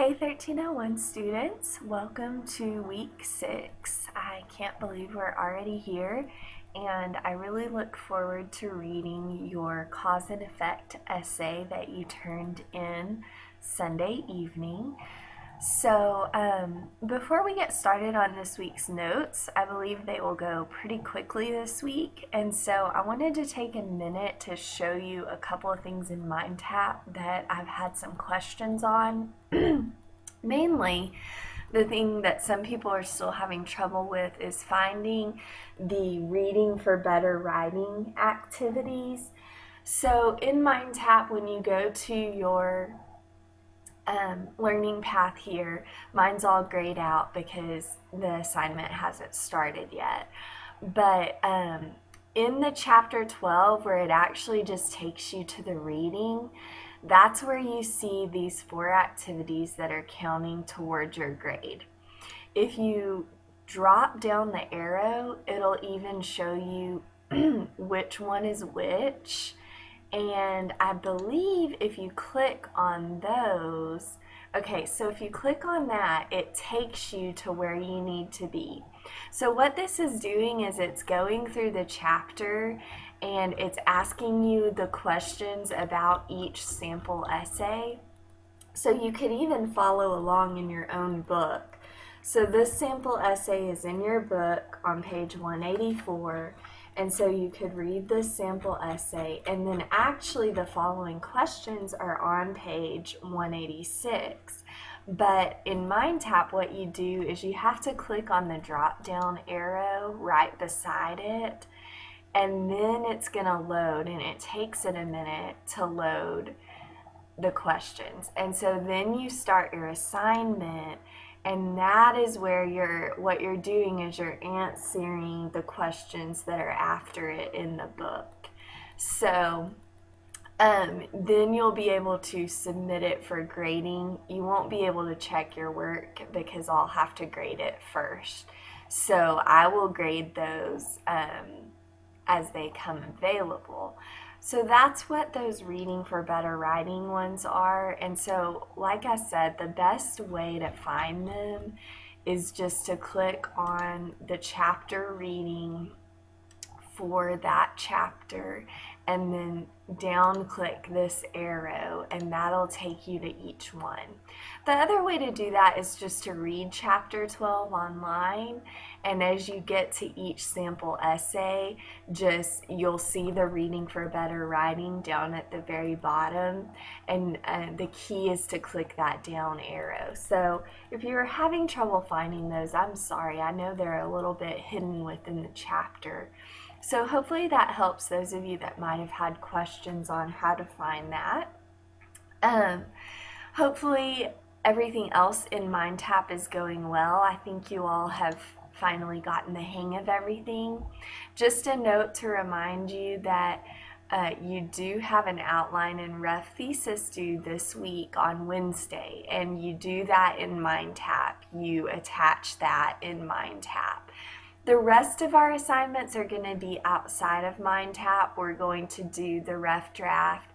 Hey 1301 students, welcome to week 6. I can't believe we're already here, and I really look forward to reading your cause and effect essay that you turned in Sunday evening. So before we get started on this week's notes, I believe they will go pretty quickly this week, and so I wanted to take a minute to show you a couple of things in MindTap that I've had some questions on. Mainly, the thing that some people are still having trouble with is finding the reading for better writing activities. So in MindTap, when you go to your learning path here, mine's all grayed out because the assignment hasn't started yet. But in the chapter 12, where it actually just takes you to the reading, that's where you see these 4 activities that are counting towards your grade. If you drop down the arrow, it'll even show you which one is which. And I believe if you click on those, okay, so if you click on that, it takes you to where you need to be. So what this is doing is it's going through the chapter and it's asking you the questions about each sample essay. So you could even follow along in your own book. So this sample essay is in your book on page 184. And so you could read this sample essay, and then actually the following questions are on page 186. But in MindTap, what you do is you have to click on the drop-down arrow right beside it, and then it's going to load, and it takes it a minute to load the questions. And so then you start your assignment, and that is where what you're doing is you're answering the questions that are after it in the book. So then you'll be able to submit it for grading. You won't be able to check your work because I'll have to grade it first. So I will grade those as they come available. So that's what those reading for better writing ones are. And so, like I said, the best way to find them is just to click on the chapter reading for that chapter and then down click this arrow, and that'll take you to each one. The other way to do that is just to read chapter 12 online, and as you get to each sample essay, you'll see the reading for better writing down at the very bottom, and the key is to click that down arrow. So if you're having trouble finding those, I'm sorry. I know they're a little bit hidden within the chapter. So hopefully that helps those of you that might have had questions on how to find that. Hopefully everything else in MindTap is going well. I think you all have finally gotten the hang of everything. Just a note to remind you that you do have an outline and rough thesis due this week on Wednesday, and you do that in MindTap. You attach that in MindTap. The rest of our assignments are going to be outside of MindTap. We're going to do the rough draft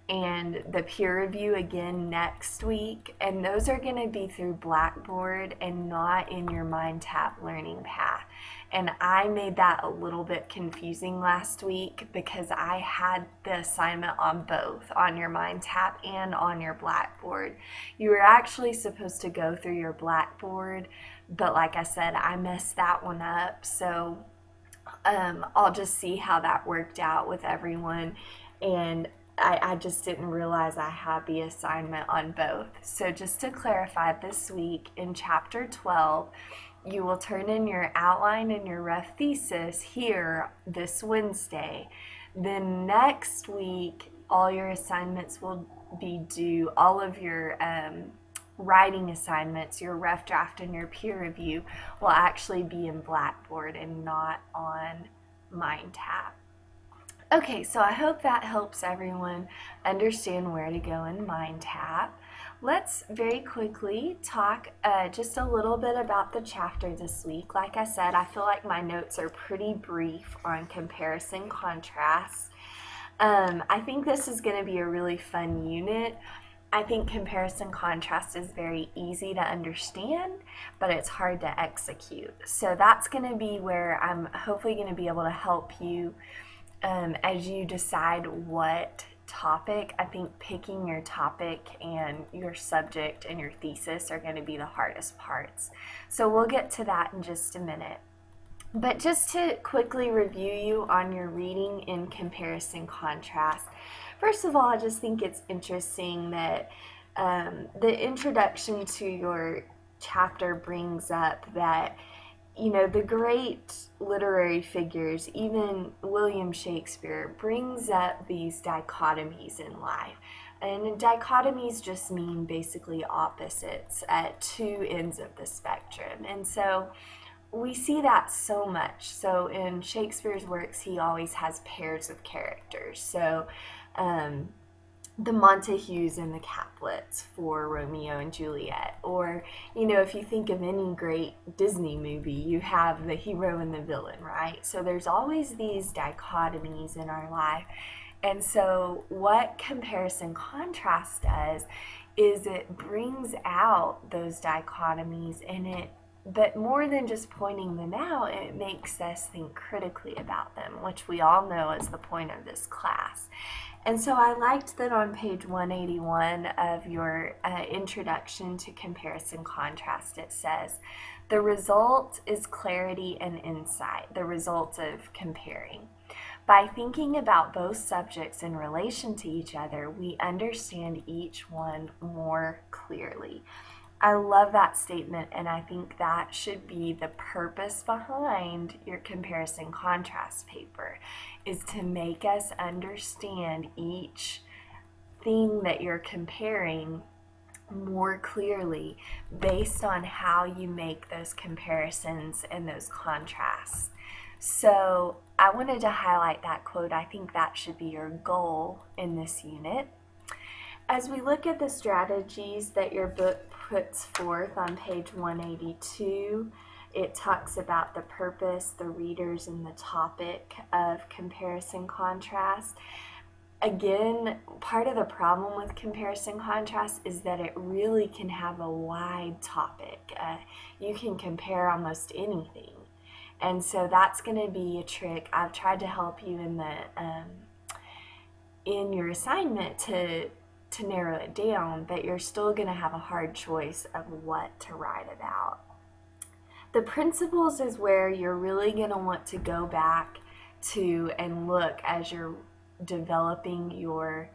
and the peer review again next week, and those are going to be through Blackboard and not in your MindTap learning path. And I made that a little bit confusing last week because I had the assignment on both, on your MindTap and on your Blackboard. You were actually supposed to go through your Blackboard, but like I said, I messed that one up. So I'll just see how that worked out with everyone. And I just didn't realize I had the assignment on both. So just to clarify, this week in chapter 12, you will turn in your outline and your rough thesis here this Wednesday. Then next week, all your assignments will be due, all of your writing assignments, your rough draft and your peer review will actually be in Blackboard and not on MindTap. Okay, so I hope that helps everyone understand where to go in MindTap. Let's very quickly talk just a little bit about the chapter this week. Like I said, I feel like my notes are pretty brief on comparison contrast. I think this is going to be a really fun unit. I think comparison contrast is very easy to understand, but it's hard to execute. So that's going to be where I'm hopefully going to be able to help you as you decide what topic. I think picking your topic and your subject and your thesis are going to be the hardest parts. So we'll get to that in just a minute. But just to quickly review you on your reading in comparison contrast, first of all, I just think it's interesting that the introduction to your chapter brings up that, the great literary figures, even William Shakespeare, brings up these dichotomies in life. And dichotomies just mean basically opposites at two ends of the spectrum. And so we see that so much. So in Shakespeare's works, he always has pairs of characters. So the Montagues and the Capulets for Romeo and Juliet. Or, if you think of any great Disney movie, you have the hero and the villain, right? So there's always these dichotomies in our life. And so what comparison contrast does is it brings out those dichotomies, and but more than just pointing them out, it makes us think critically about them, which we all know is the point of this class. And so I liked that on page 181 of your introduction to comparison contrast, it says, the result is clarity and insight, the result of comparing. By thinking about both subjects in relation to each other, we understand each one more clearly. I love that statement, and I think that should be the purpose behind your comparison contrast paper, is to make us understand each thing that you're comparing more clearly based on how you make those comparisons and those contrasts. So I wanted to highlight that quote. I think that should be your goal in this unit. As we look at the strategies that your book puts forth on page 182, it talks about the purpose, the readers, and the topic of comparison contrast. Again, part of the problem with comparison contrast is that it really can have a wide topic. You can compare almost anything. And so that's going to be a trick. I've tried to help you in your assignment to narrow it down, but you're still going to have a hard choice of what to write about. The principles is where you're really going to want to go back to and look as you're developing your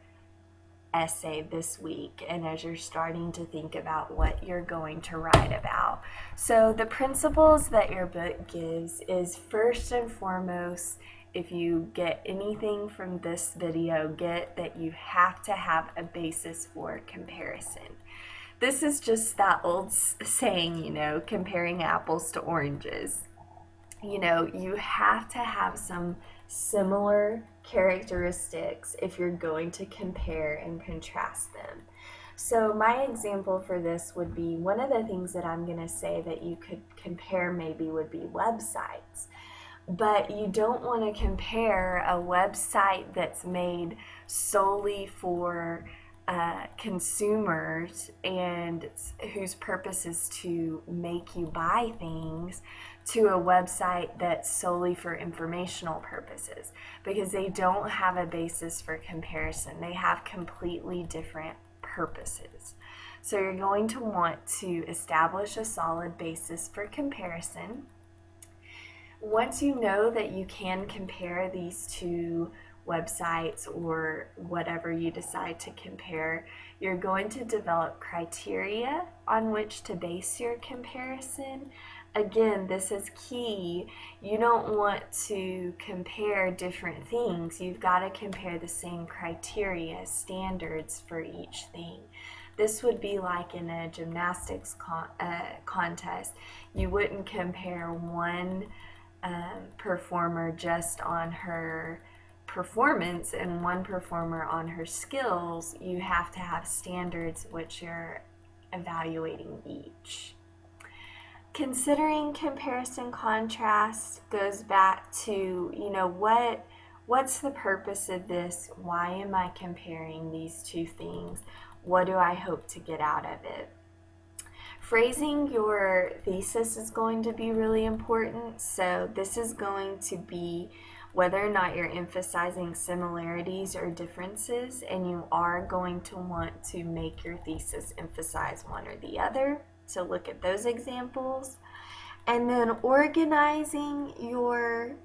essay this week and as you're starting to think about what you're going to write about. So the principles that your book gives is, first and foremost, if you get anything from this video, get that you have to have a basis for comparison. This is just that old saying, comparing apples to oranges. You have to have some similar characteristics if you're going to compare and contrast them. So my example for this would be, one of the things that I'm going to say that you could compare maybe would be websites. But you don't want to compare a website that's made solely for consumers and whose purpose is to make you buy things to a website that's solely for informational purposes, because they don't have a basis for comparison. They have completely different purposes. So you're going to want to establish a solid basis for comparison. Once you know that you can compare these two websites or whatever you decide to compare, you're going to develop criteria on which to base your comparison. Again, this is key. You don't want to compare different things. You've got to compare the same criteria, standards for each thing. This would be like in a gymnastics contest. You wouldn't compare one performer just on her performance and one performer on her skills. You have to have standards which you're evaluating each. Considering comparison contrast goes back to, what's the purpose of this? Why am I comparing these two things? What do I hope to get out of it? Phrasing your thesis is going to be really important. So this is going to be whether or not you're emphasizing similarities or differences, and you are going to want to make your thesis emphasize one or the other. So look at those examples. And then organizing your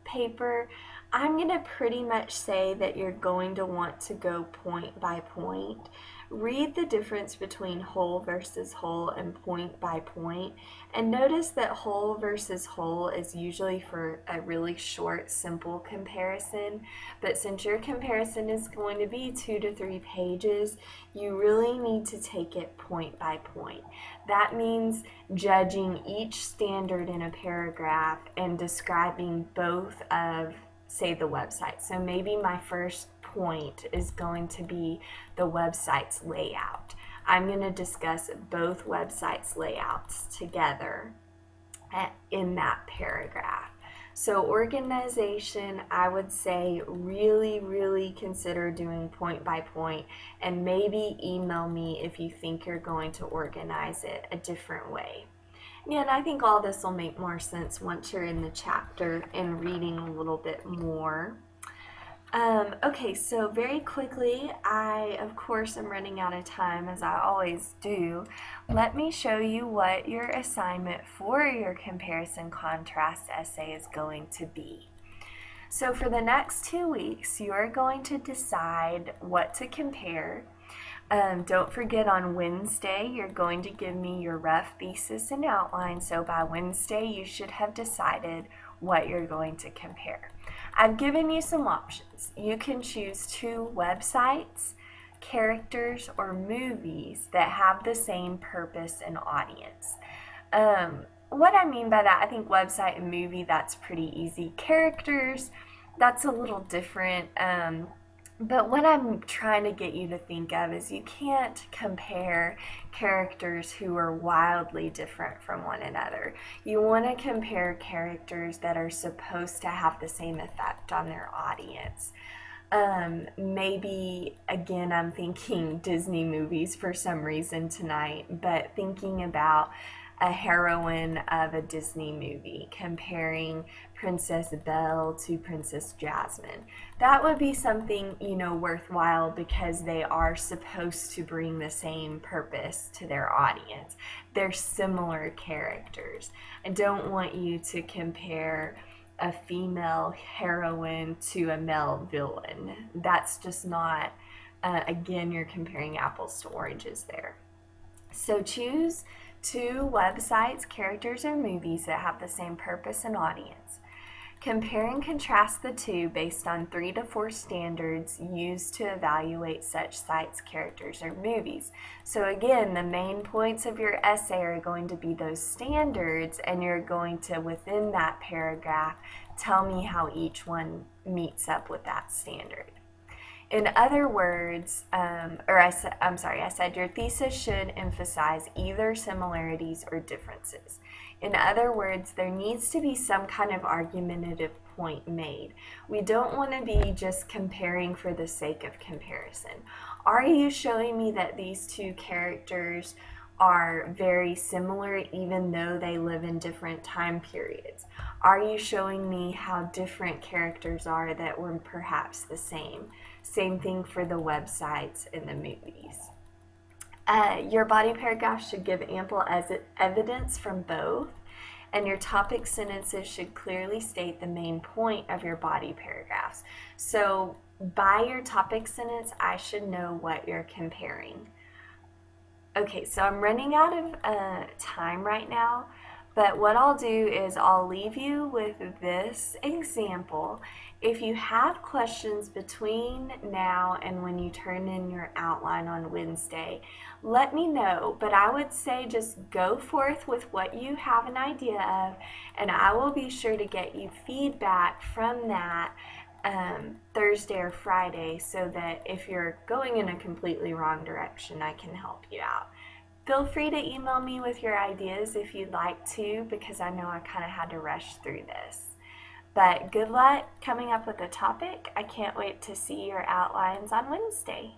paper, I'm going to pretty much say that you're going to want to go point by point. Read the difference between whole versus whole and point by point, and notice that whole versus whole is usually for a really short, simple comparison, but since your comparison is going to be 2 to 3 pages, you really need to take it point by point. That means judging each standard in a paragraph and describing both of, say, the website. So maybe my first point is going to be the website's layout. I'm going to discuss both websites' layouts together in that paragraph. So organization, I would say really consider doing point by point, and maybe email me if you think you're going to organize it a different way. And I think all this will make more sense once you're in the chapter and reading a little bit more. Okay, so very quickly, I of course am running out of time, as I always do. Let me show you what your assignment for your comparison contrast essay is going to be. So for the next 2 weeks, you are going to decide what to compare. Don't forget, on Wednesday, you're going to give me your rough thesis and outline. So by Wednesday, you should have decided what you're going to compare. I've given you some options. You can choose 2 websites, characters, or movies that have the same purpose and audience. What I mean by that, I think website and movie, that's pretty easy. Characters, that's a little different. But what I'm trying to get you to think of is you can't compare characters who are wildly different from one another. You want to compare characters that are supposed to have the same effect on their audience. Maybe, again, I'm thinking Disney movies for some reason tonight, but thinking about a heroine of a Disney movie, comparing Princess Belle to Princess Jasmine. That would be something, worthwhile, because they are supposed to bring the same purpose to their audience. They're similar characters. I don't want you to compare a female heroine to a male villain. That's just not, again, you're comparing apples to oranges there. So choose 2 websites, characters, or movies that have the same purpose and audience. Compare and contrast the 2 based on 3 to 4 standards used to evaluate such sites, characters, or movies. So again, the main points of your essay are going to be those standards, and you're going to, within that paragraph, tell me how each one meets up with that standard. In other words, I said your thesis should emphasize either similarities or differences. In other words, there needs to be some kind of argumentative point made. We don't want to be just comparing for the sake of comparison. Are you showing me that these 2 characters are very similar even though they live in different time periods? Are you showing me how different characters are that were perhaps the same? Same thing for the websites and the movies. Your body paragraph should give ample evidence from both, and your topic sentences should clearly state the main point of your body paragraphs. So by your topic sentence, I should know what you're comparing. Okay, so I'm running out of time right now, but what I'll do is I'll leave you with this example. If you have questions between now and when you turn in your outline on Wednesday, let me know. But I would say just go forth with what you have an idea of, and I will be sure to get you feedback from that Thursday or Friday, so that if you're going in a completely wrong direction, I can help you out. Feel free to email me with your ideas if you'd like to, because I know I kind of had to rush through this. But good luck coming up with a topic. I can't wait to see your outlines on Wednesday.